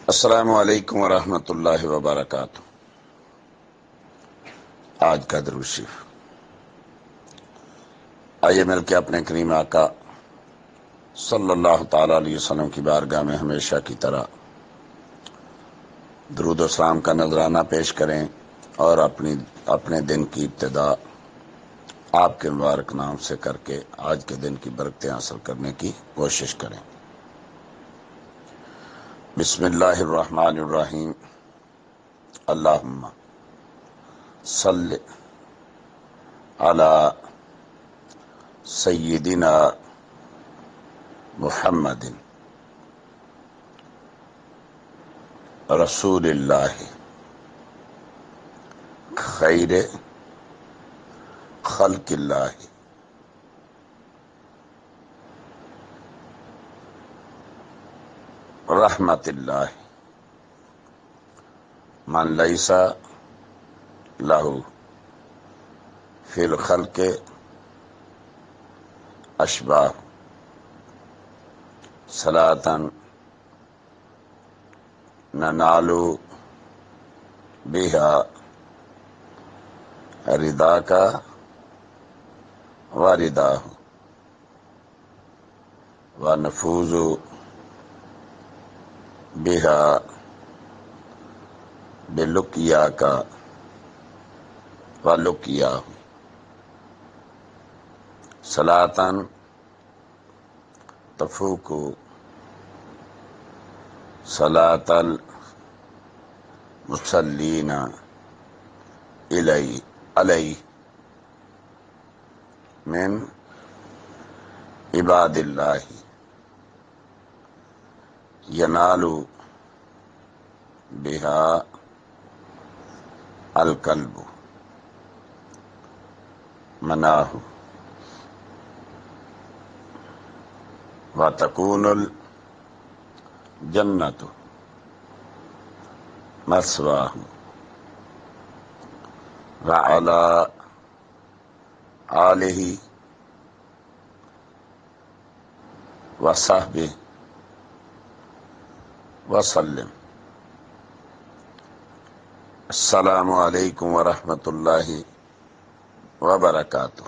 السلام علیکم ورحمۃ اللہ وبرکاتہ۔ آج کا درود شریف، آئیے مل کے اپنے کریم آقا صلی اللہ تعالی علیہ وسلم کی بارگاہ میں ہمیشہ کی طرح درود و سلام کا نذرانہ پیش کریں اور اپنے دن کی ابتدا آپ کے مبارک نام سے کر کے آج کے دن کی برکتیں حاصل کرنے کی کوشش کریں۔ بسم اللہ الرحمن الرحیم۔ اللہم صلی علی سیدنا محمد رسول اللہ خیر خلق اللہ رحمت اللہ من لیس لہ فی الخلق اشباہ صلاۃ ننال بہا رضاک ورضاہ ونفوز بہا بلقیاک ولقیاہ صلاۃ تفوق صلاۃ المصلین علیہ من عباد اللہ ینال بہا القلب مناہ وتکون الجنۃ مثواہ وعلی آلہ وصحبہ وسلم۔ السلام علیکم ورحمۃ اللہ وبرکاتہ۔